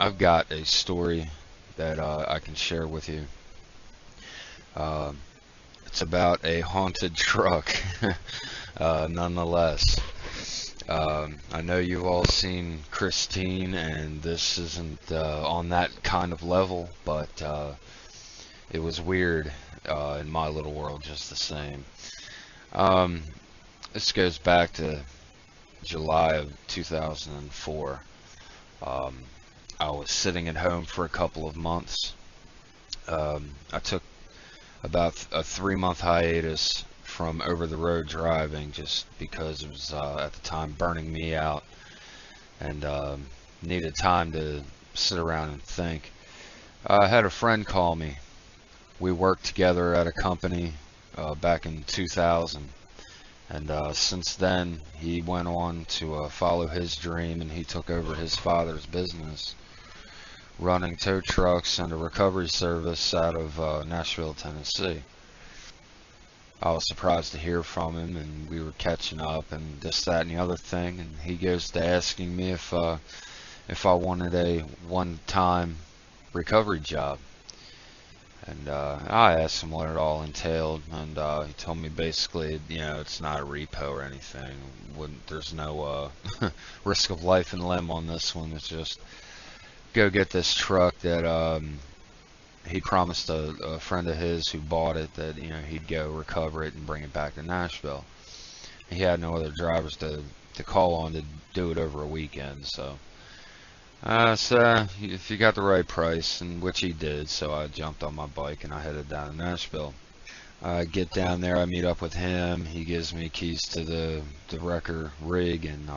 I've got a story that I can share with you. Uh, it's about a haunted truck, nonetheless. I know you've all seen Christine, and this isn't on that kind of level, but it was weird in my little world just the same. Um, this goes back to July of 2004. Um, I was sitting at home for a couple of months. I took about a 3-month hiatus from over the road driving just because it was at the time burning me out, and needed time to sit around and think. I had a friend call me. We worked together at a company back in 2000, and since then he went on to follow his dream, and he took over his father's business, running tow trucks and a recovery service out of Nashville, Tennessee. I was surprised to hear from him, and we were catching up and this, that, and the other thing, and he goes to asking me if I wanted a one-time recovery job. And I asked him what it all entailed, and he told me basically, it's not a repo or anything. There's no risk of life and limb on this one. It's just go get this truck that he promised a friend of his who bought it that he'd go recover it and bring it back to Nashville. He had no other drivers to call on to do it over a weekend, so if you got the right price, and which he did, so I jumped on my bike and I headed down to Nashville. I get down there, I meet up with him. He gives me keys to the wrecker rig, and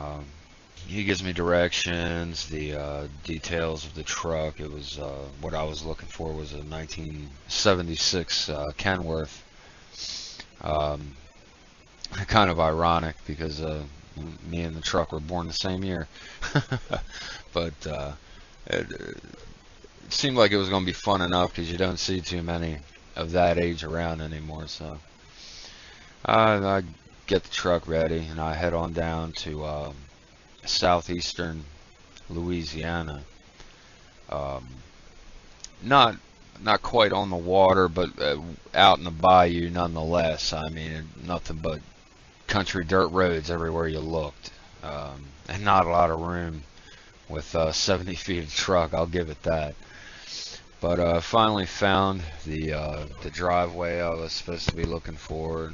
he gives me directions, the details of the truck. It was what I was looking for was a 1976 Kenworth. Kind of ironic because me and the truck were born the same year. But it seemed like it was going to be fun enough because you don't see too many of that age around anymore. So I get the truck ready and I head on down to southeastern Louisiana. Not quite on the water, but out in the bayou nonetheless. I mean, nothing but country dirt roads everywhere you looked, and not a lot of room with 70 feet of truck, I'll give it that. But finally found the driveway I was supposed to be looking for,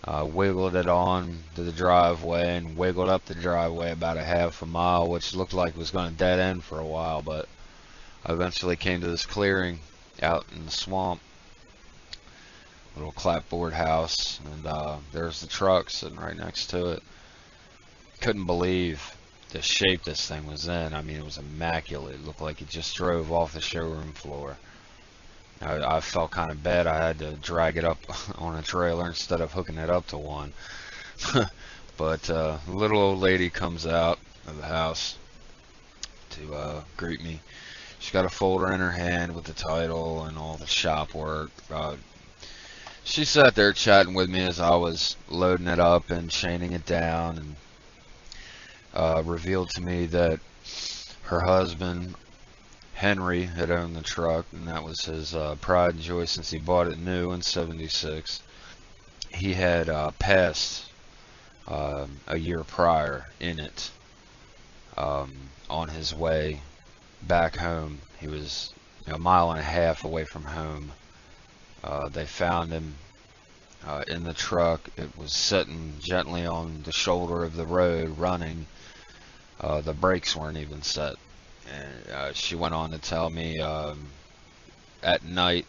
and wiggled it on to the driveway and wiggled up the driveway about a half a mile, which looked like it was going to dead end for a while, but I eventually came to this clearing out in the swamp, little clapboard house, and there's the truck sitting right next to it. Couldn't believe the shape this thing was in. I mean, it was immaculate. It looked like it just drove off the showroom floor. I felt kind of bad. I had to drag it up on a trailer instead of hooking it up to one. But a little old lady comes out of the house to greet me. She's got a folder in her hand with the title and all the shop work. She sat there chatting with me as I was loading it up and chaining it down, and revealed to me that her husband Henry had owned the truck, and that was his pride and joy since he bought it new in '76. He had passed a year prior in it, on his way back home. He was a mile and a half away from home. They found him in the truck. It was sitting gently on the shoulder of the road running. The brakes weren't even set. And she went on to tell me at night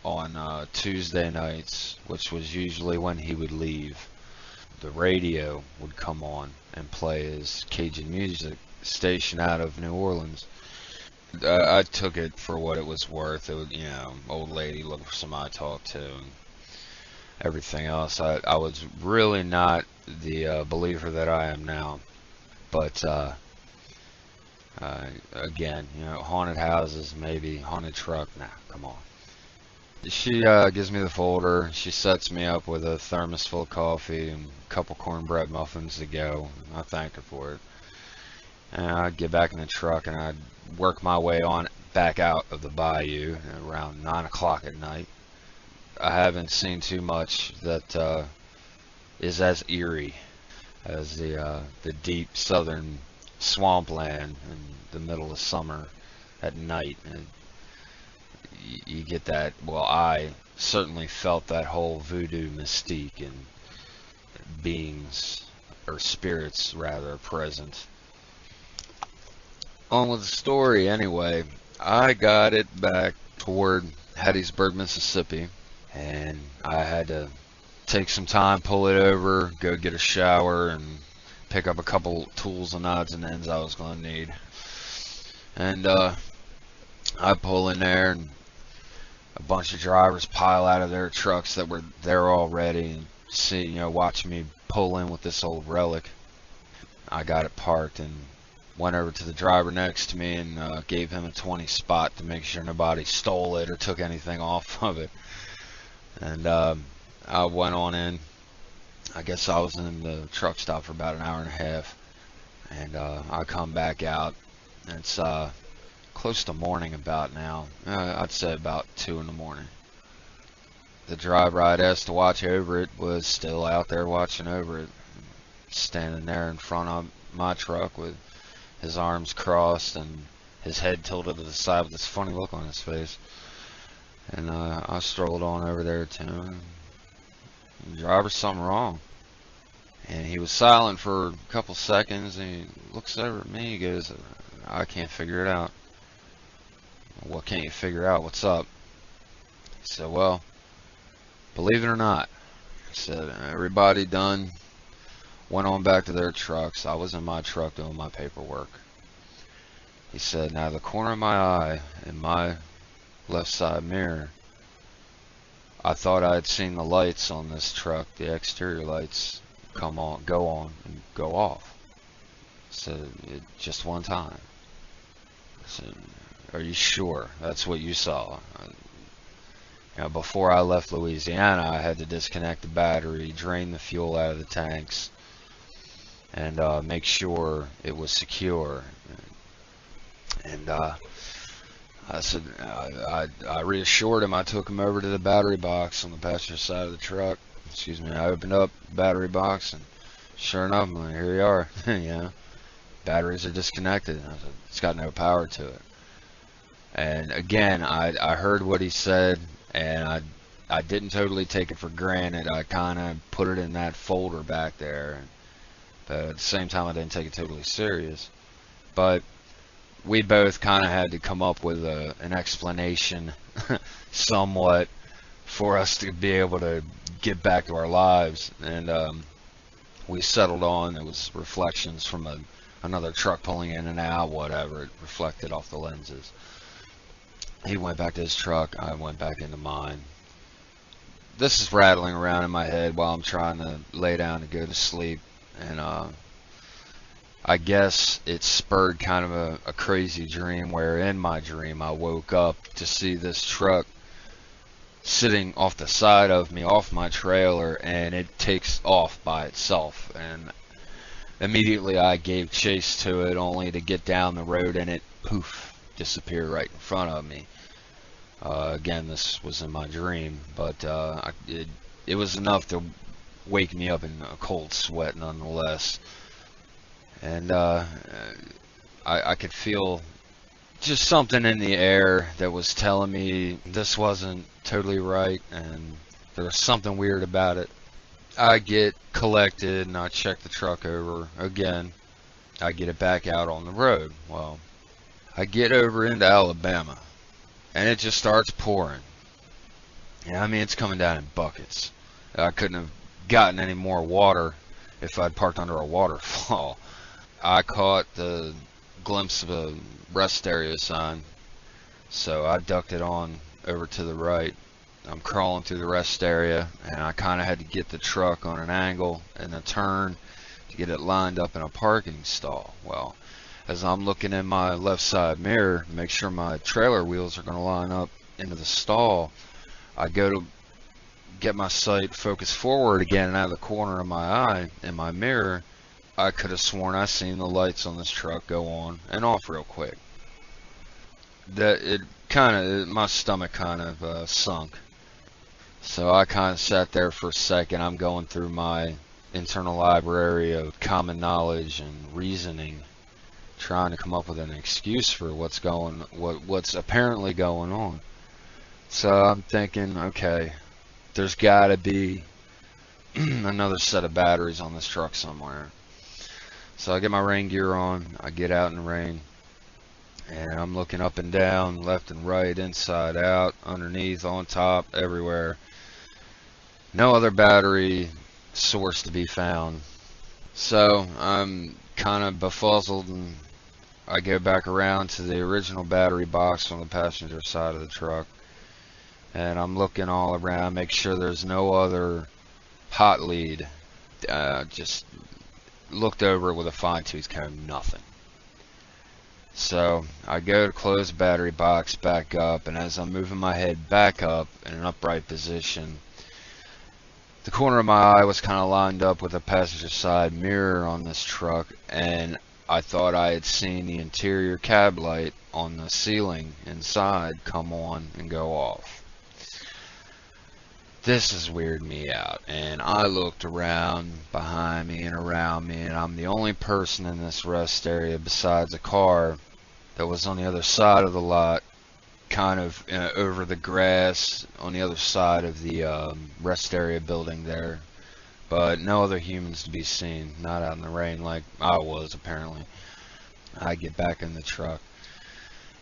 on Tuesday nights, which was usually when he would leave, the radio would come on and play his Cajun music station out of New Orleans. I took it for what it was worth. It was, old lady looking for somebody to talk to and everything else. I was really not the believer that I am now. But again, haunted houses, maybe haunted truck. Nah, come on. She gives me the folder. She sets me up with a thermos full of coffee and a couple cornbread muffins to go. I thanked her for it. And I'd get back in the truck and I'd work my way on back out of the bayou around 9 o'clock at night. I haven't seen too much that is as eerie as the deep southern swampland in the middle of summer at night. And you get that, well, I certainly felt that whole voodoo mystique and beings, or spirits rather, present. On with the story anyway. I got it back toward Hattiesburg, Mississippi, and I had to take some time, pull it over, go get a shower, and pick up a couple tools and odds and ends I was going to need. And I pull in there, and a bunch of drivers pile out of their trucks that were there already and see, watch me pull in with this old relic. I got it parked and went over to the driver next to me and gave him a 20 spot to make sure nobody stole it or took anything off of it. And I went on in. I guess I was in the truck stop for about an hour and a half, and I come back out. It's close to morning about now. I'd say about 2 in the morning. The driver I'd asked to watch over it was still out there watching over it, standing there in front of my truck with his arms crossed and his head tilted to the side with this funny look on his face. And I strolled on over there to him. The driver's something wrong. And he was silent for a couple seconds, and he looks over at me. He goes, I can't figure it out. What can't you figure out? What's up? He said, well, believe it or not, he said, everybody done went on back to their trucks. I was in my truck doing my paperwork. He said, now the corner of my eye in my left side mirror, I thought I had seen the lights on this truck, the exterior lights, come on, go on, and go off. So just one time. I said, are you sure that's what you saw? Before I left Louisiana, I had to disconnect the battery, drain the fuel out of the tanks, and make sure it was secure. And I said, I reassured him. I took him over to the battery box on the passenger side of the truck. Excuse me. I opened up the battery box, and sure enough, here you are. Batteries are disconnected. I said, it's got no power to it. And again, I heard what he said, and I didn't totally take it for granted. I kind of put it in that folder back there, but at the same time, I didn't take it totally serious. But we both kind of had to come up with an explanation somewhat for us to be able to get back to our lives. And we settled on, it was reflections from another truck pulling in and out, whatever. It reflected off the lenses. He went back to his truck, I went back into mine. This is rattling around in my head while I'm trying to lay down to go to sleep. And I guess it spurred kind of a crazy dream where in my dream I woke up to see this truck sitting off the side of me, off my trailer, and it takes off by itself. And immediately I gave chase to it, only to get down the road and it, poof, disappeared right in front of me. Again, this was in my dream, but it was enough to wake me up in a cold sweat nonetheless. And I could feel just something in the air that was telling me this wasn't totally right and there was something weird about it. I get collected and I check the truck over again. I get it back out on the road. Well, I get over into Alabama and it just starts pouring. It's coming down in buckets. I couldn't have gotten any more water if I'd parked under a waterfall. I caught the glimpse of a rest area sign, so I ducked it on over to the right. I'm crawling through the rest area, and I kind of had to get the truck on an angle and a turn to get it lined up in a parking stall. Well, as I'm looking in my left side mirror to make sure my trailer wheels are going to line up into the stall, I go to get my sight focused forward again, and out of the corner of my eye in my mirror, I could have sworn I seen the lights on this truck go on and off real quick. That it kind of, my stomach kind of sunk. So I kind of sat there for a second. I'm going through my internal library of common knowledge and reasoning, trying to come up with an excuse for what's apparently going on. So I'm thinking, okay, there's got to be another set of batteries on this truck somewhere. So I get my rain gear on, I get out in the rain, and I'm looking up and down, left and right, inside out, underneath, on top, everywhere. No other battery source to be found. So I'm kind of befuddled, and I go back around to the original battery box on the passenger side of the truck, and I'm looking all around, make sure there's no other hot lead. Just looked over it with a fine-tooth comb, nothing. So I go to close the battery box back up, and as I'm moving my head back up in an upright position, the corner of my eye was kind of lined up with a passenger side mirror on this truck, and I thought I had seen the interior cab light on the ceiling inside come on and go off. This has weirded me out, and I looked around behind me and around me, and I'm the only person in this rest area besides a car that was on the other side of the lot, kind of over the grass on the other side of the rest area building there, but no other humans to be seen, not out in the rain like I was apparently. I get back in the truck,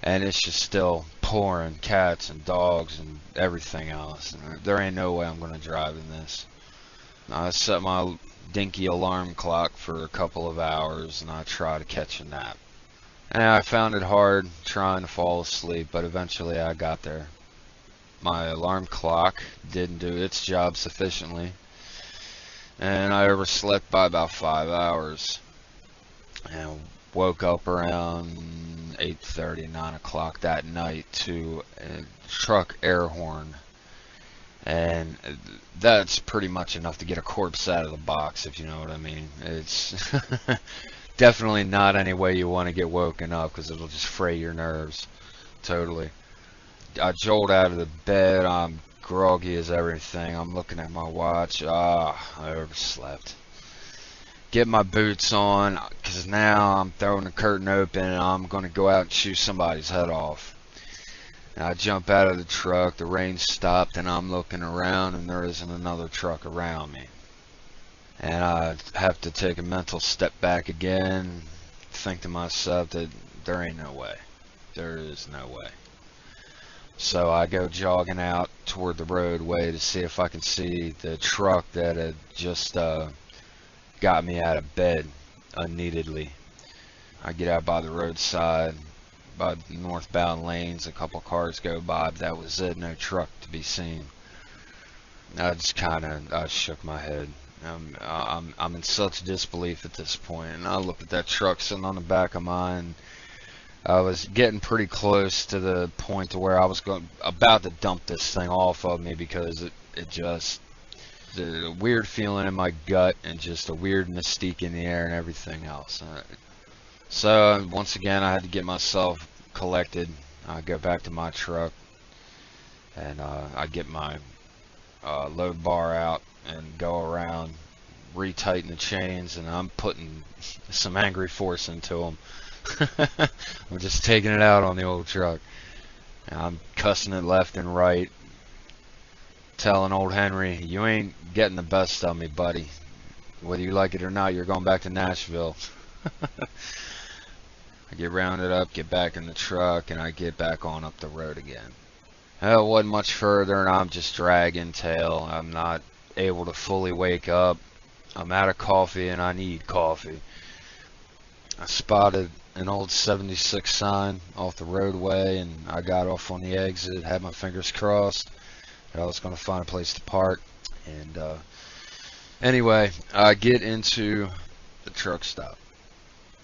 and it's just still pouring cats and dogs and everything else. And there ain't no way I'm going to drive in this. I set my dinky alarm clock for a couple of hours, and I try to catch a nap. And I found it hard trying to fall asleep, but eventually I got there. My alarm clock didn't do its job sufficiently, and I overslept by about 5 hours. And woke up around 8:30, 9 o'clock that night to a truck air horn. And that's pretty much enough to get a corpse out of the box, if you know what I mean. It's definitely not any way you want to get woken up, because it'll just fray your nerves. Totally. I jolt out of the bed. I'm groggy as everything. I'm looking at my watch. I overslept. Get my boots on, because now I'm throwing the curtain open and I'm going to go out and shoot somebody's head off. And I jump out of the truck, the rain stopped, and I'm looking around, and there isn't another truck around me. And I have to take a mental step back again, think to myself that there ain't no way. There is no way. So I go jogging out toward the roadway to see if I can see the truck that had just got me out of bed unneededly. I get out by the roadside, by the northbound lanes, a couple cars go by, but that was it, no truck to be seen. I just I shook my head. I'm in such disbelief at this point, and I looked at that truck sitting on the back of mine. I was getting pretty close to the point to where I was about to dump this thing off of me, because it just, the weird feeling in my gut and just a weird mystique in the air and everything else. So once again, I had to get myself collected. I go back to my truck, and I get my load bar out and go around, retighten the chains, and I'm putting some angry force into them. I'm just taking it out on the old truck. And I'm cussing it left and right, telling old Henry, you ain't getting the best of me, buddy. Whether you like it or not, you're going back to Nashville. I get rounded up, get back in the truck, and I get back on up the road again. It wasn't much further, and I'm just dragging tail. I'm not able to fully wake up. I'm out of coffee, and I need coffee. I spotted an old 76 sign off the roadway, and I got off on the exit, had my fingers crossed that I was going to find a place to park. And anyway, I get into the truck stop.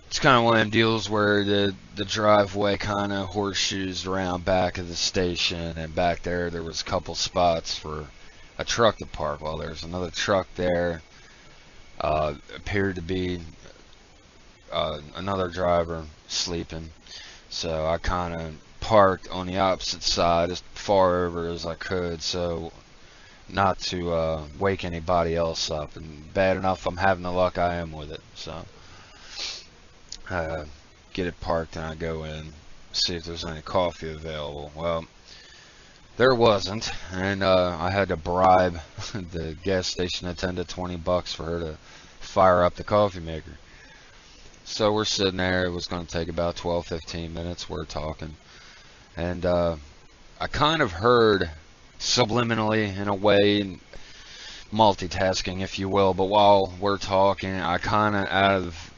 It's kind of one of them deals where the driveway kind of horseshoes around back of the station, and back there was a couple spots for a truck to park. Well, there's another truck there. Appeared to be another driver sleeping. So I kind of parked on the opposite side as far over as I could, so not to wake anybody else up. And bad enough I'm having the luck I am with it. So get it parked and I go in, see if there's any coffee available. Well, there wasn't, and I had to bribe the gas station attendant $20 for her to fire up the coffee maker. So we're sitting there. It was going to take about 12-15 minutes. We're talking, and I kind of heard subliminally, in a way, multitasking, if you will, but while we're talking, I kind of, out of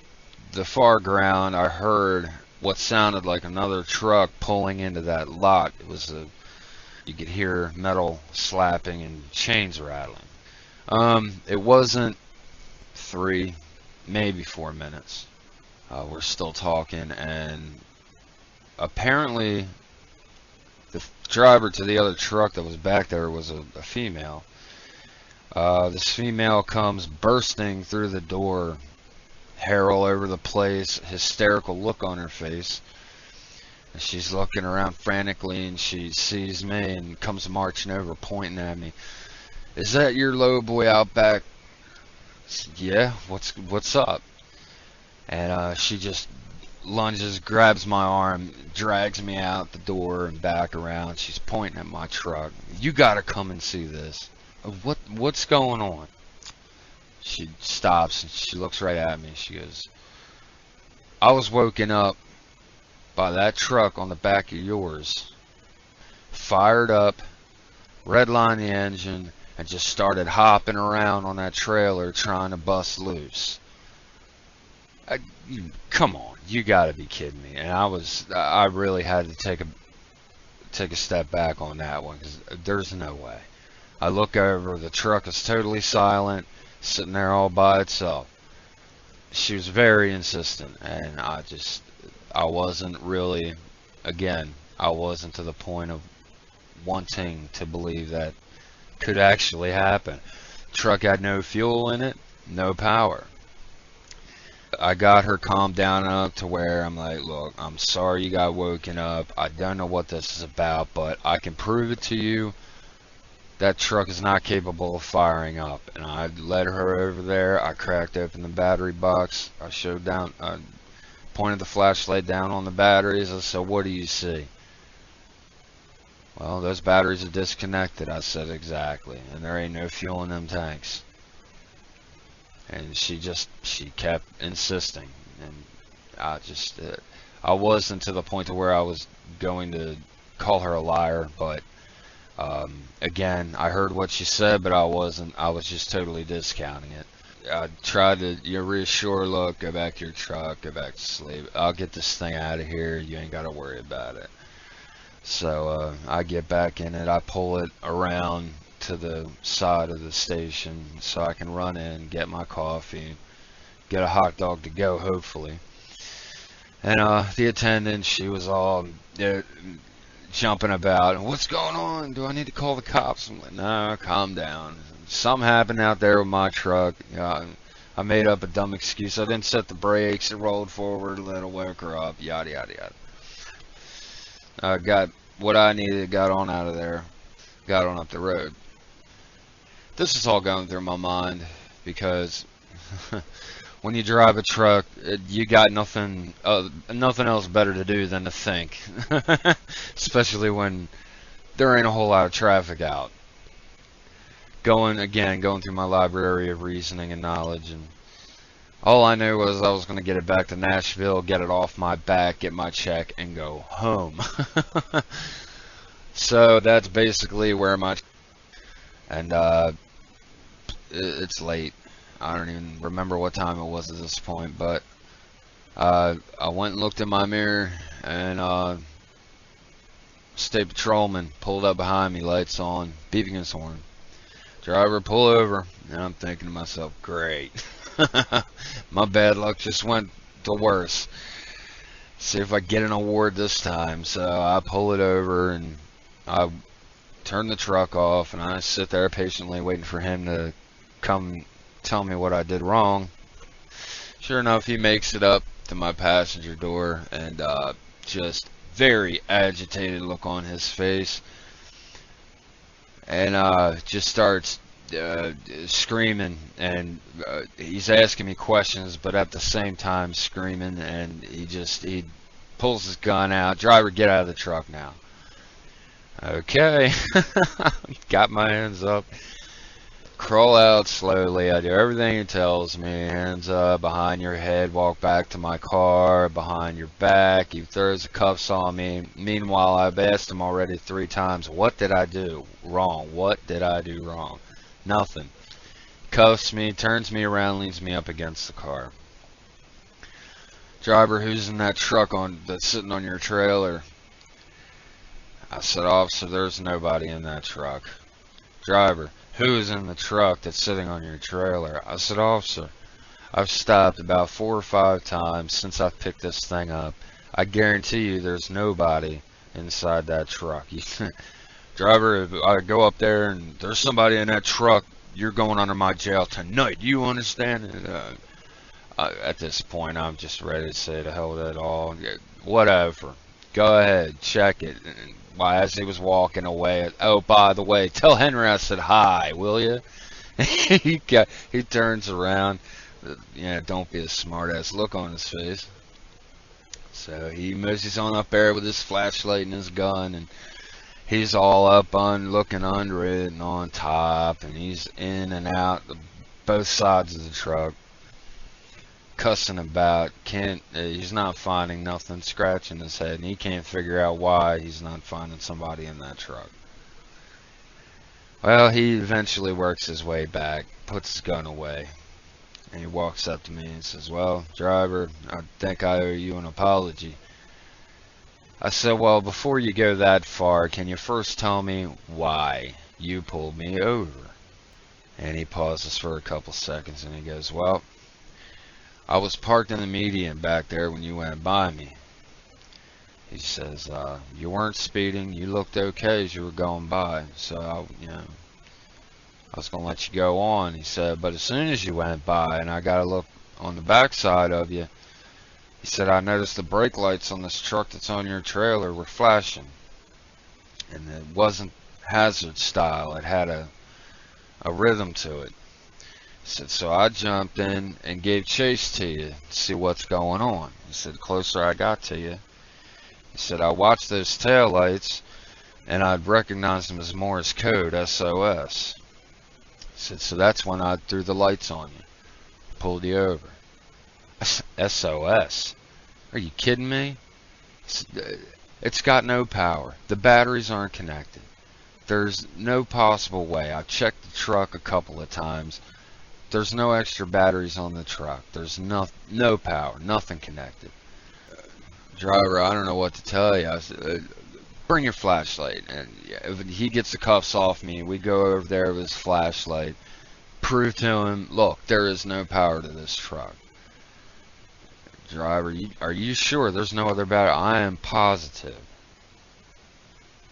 the far ground, I heard what sounded like another truck pulling into that lot. It was you could hear metal slapping and chains rattling. It wasn't 3, maybe 4 minutes. We're still talking, and apparently the driver to the other truck that was back there was a female. This female comes bursting through the door, hair all over the place, hysterical look on her face. And she's looking around frantically, and she sees me and comes marching over, pointing at me. "Is that your low boy out back?" "Yeah, what's up?" And she just lunges, grabs my arm, drags me out the door and back around. She's pointing at my truck. "You gotta come and see this." What's going on?" She stops and she looks right at me. She goes, "I was woken up by that truck on the back of yours, fired up, redlined the engine, and just started hopping around on that trailer trying to bust loose." Come on, you gotta be kidding me. And I really had to take a step back on that one, because there's no way. I look over, the truck is totally silent, sitting there all by itself. She was very insistent, and I wasn't really, again, I wasn't to the point of wanting to believe that could actually happen. Truck had no fuel in it, no power. I got her calmed down enough to where I'm like, "Look, I'm sorry you got woken up. I don't know what this is about, but I can prove it to you. That truck is not capable of firing up." And I led her over there. I cracked open the battery box. I pointed the flashlight down on the batteries. I said, "What do you see?" "Well, those batteries are disconnected." I said, "Exactly. And there ain't no fuel in them tanks." And she kept insisting, and I wasn't to the point to where I was going to call her a liar, but again, I heard what she said, but I wasn't. I was just totally discounting it. I tried to reassure, "Look, go back to your truck, go back to sleep. I'll get this thing out of here. You ain't got to worry about it." So I get back in it. I pull it around to the side of the station so I can run in, get my coffee, get a hot dog to go, hopefully. And the attendant, she was all jumping about. "What's going on? Do I need to call the cops?" I'm like, "No, calm down. Something happened out there with my truck. I made up a dumb excuse. I didn't set the brakes. It rolled forward a little, woke her up, yada, yada, yada." I got what I needed, got on out of there, got on up the road. This is all going through my mind because when you drive a truck, you got nothing else better to do than to think, especially when there ain't a whole lot of traffic out. Going through my library of reasoning and knowledge, and all I knew was I was going to get it back to Nashville, get it off my back, get my check, and go home. So that's basically where and it's late. I don't even remember what time it was at this point, but I went and looked in my mirror, and state patrolman pulled up behind me, lights on, beeping his horn. "Driver, pull over." And I'm thinking to myself, great. My bad luck just went to worse. See if I get an award this time. So I pull it over, and I turn the truck off, and I sit there patiently waiting for him to come tell me what I did wrong. Sure enough, he makes it up to my passenger door, and just very agitated look on his face, and just starts screaming, and he's asking me questions, but at the same time screaming, and he pulls his gun out. Driver, get out of the truck now. Okay. Got my hands up. Crawl out slowly. I do everything he tells me. Hands up, behind your head, walk back to my car, behind your back. He throws the cuffs on me. Meanwhile, I've asked him already 3 times, what did I do wrong? What did I do wrong? Nothing. Cuffs me, turns me around, leans me up against the car. Driver, who's in that truck that's sitting on your trailer? I said, officer, there's nobody in that truck. Driver, who is in the truck that's sitting on your trailer? I said, officer, I've stopped about 4 or 5 times since I've picked this thing up. I guarantee you there's nobody inside that truck. Driver, if I go up there and there's somebody in that truck, you're going under my jail tonight. Do you understand? At this point, I'm just ready to say to hell with it all. Whatever. Go ahead, check it. As he was walking away, oh, by the way, tell Henry I said hi, will you? He turns around. Yeah, don't be a smartass look on his face. So he moves on up there with his flashlight and his gun, and he's all up on looking under it and on top, and he's in and out both sides of the truck, cussing about. He's not finding nothing, scratching his head, and he can't figure out why he's not finding somebody in that truck. Well, he eventually works his way back, puts his gun away, and he walks up to me and says, well, driver, I think I owe you an apology. I said, well, before you go that far, can you first tell me why you pulled me over? And he pauses for a couple seconds, and he goes, well, I was parked in the median back there when you went by me. He says, you weren't speeding, you looked okay as you were going by, so I was going to let you go on. He said, but as soon as you went by and I got to look on the backside of you, he said, I noticed the brake lights on this truck that's on your trailer were flashing. And it wasn't hazard style. It had a rhythm to it. He said, so I jumped in and gave chase to you to see what's going on. He said, the closer I got to you, he said, I watched those tail lights and I'd recognize them as Morse code, SOS. He said, so that's when I threw the lights on you, pulled you over. SOS? Are you kidding me? It's got no power. The batteries aren't connected. There's no possible way. I've checked the truck a couple of times. There's no extra batteries on the truck. There's no power, nothing connected. Driver, I don't know what to tell you. I said, bring your flashlight. And if he gets the cuffs off me, we go over there with his flashlight, prove to him, look, there is no power to this truck. Driver, are you sure there's no other battery? I am positive.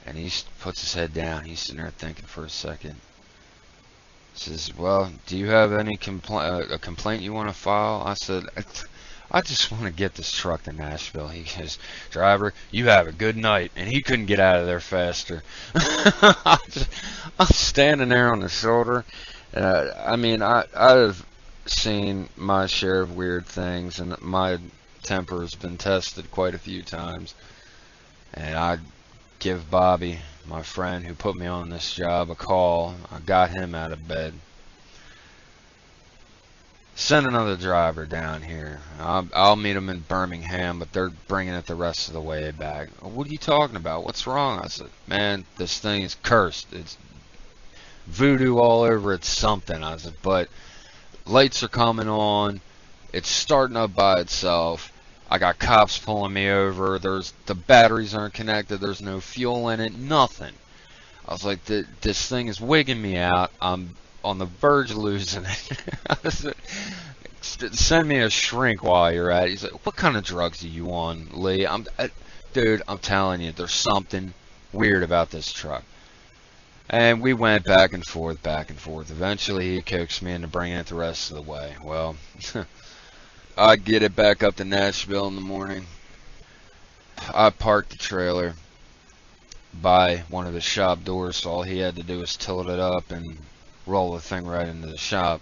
And he puts his head down. He's sitting there thinking for a second. Says, well, do you have any a complaint you want to file? I said, I just want to get this truck to Nashville. He goes, driver, you have a good night. And he couldn't get out of there faster. I'm standing there on the shoulder. I mean, I've seen my share of weird things, and my temper has been tested quite a few times. And I give Bobby, my friend who put me on this job, a call. I got him out of bed. Send another driver down here. I'll meet him in Birmingham, but they're bringing it the rest of the way back. What are you talking about? What's wrong? I said, man, this thing is cursed. It's voodoo all over. It's something. I said, but lights are coming on. It's starting up by itself. I got cops pulling me over. The batteries aren't connected. There's no fuel in it. Nothing. I was like, this thing is wigging me out. I'm on the verge of losing it. Send me a shrink while you're at it. He's like, what kind of drugs are you on, Lee? Dude, I'm telling you, there's something weird about this truck. And we went back and forth, back and forth. Eventually, he coaxed me into bringing it the rest of the way. Well, I get it back up to Nashville in the morning. I parked the trailer by one of the shop doors, so all he had to do was tilt it up and roll the thing right into the shop.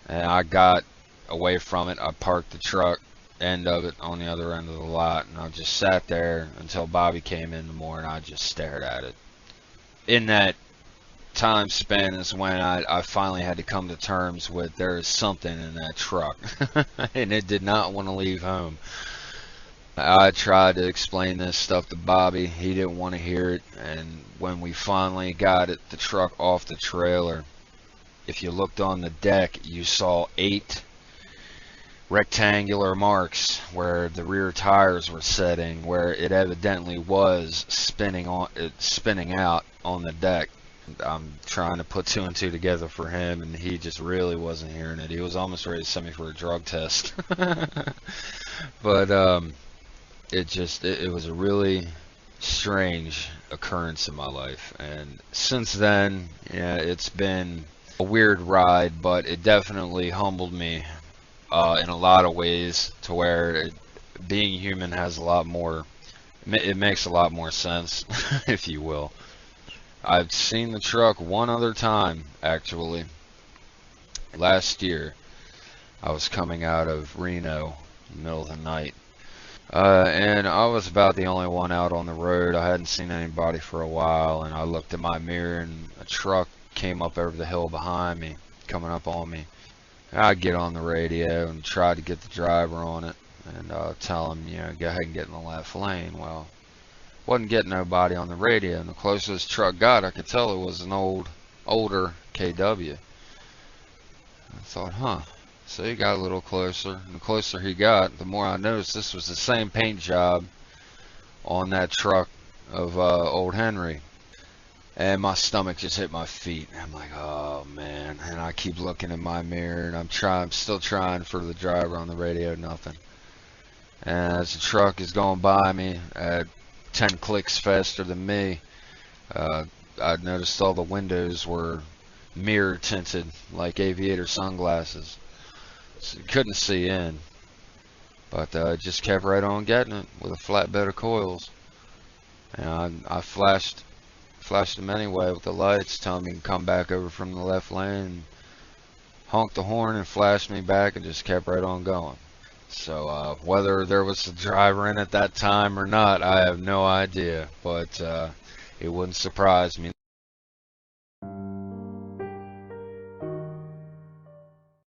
And I got away from it. I parked the truck end of it on the other end of the lot, and I just sat there until Bobby came in the morning. I just stared at it. In that time span is when I finally had to come to terms with there is something in that truck, and it did not want to leave home. I tried to explain this stuff to Bobby. He didn't want to hear it, and when we finally got the truck off the trailer, if you looked on the deck, you saw 8 rectangular marks where the rear tires were setting, where it evidently was spinning out on the deck. I'm trying to put 2 and 2 together for him, and he just really wasn't hearing it. He was almost ready to send me for a drug test. But it was a really strange occurrence in my life, and since then, yeah, it's been a weird ride, but it definitely humbled me in a lot of ways, to where being human has a lot more, it makes a lot more sense, if you will. I've seen the truck one other time, actually. Last year, I was coming out of Reno in the middle of the night. And I was about the only one out on the road. I hadn't seen anybody for a while, and I looked in my mirror, and a truck came up over the hill behind me, coming up on me. I get on the radio and try to get the driver on it, and tell him, you know, go ahead and get in the left lane. Well, wasn't getting nobody on the radio, and the closer this truck got, I could tell it was an older KW. I thought, huh. So he got a little closer, and the closer he got, the more I noticed this was the same paint job on that truck of old Henry. And my stomach just hit my feet. I'm like, oh man. And I keep looking in my mirror, and I'm still trying for the driver on the radio, nothing. And as the truck is going by me at 10 clicks faster than me, I noticed all the windows were mirror tinted like aviator sunglasses. So you couldn't see in. But it just kept right on getting it with a flatbed of coils. And I flashed them anyway with the lights, telling me to come back over from the left lane, and honked the horn and flashed me back, and just kept right on going. So whether there was a driver in at that time or not, I have no idea, but it wouldn't surprise me.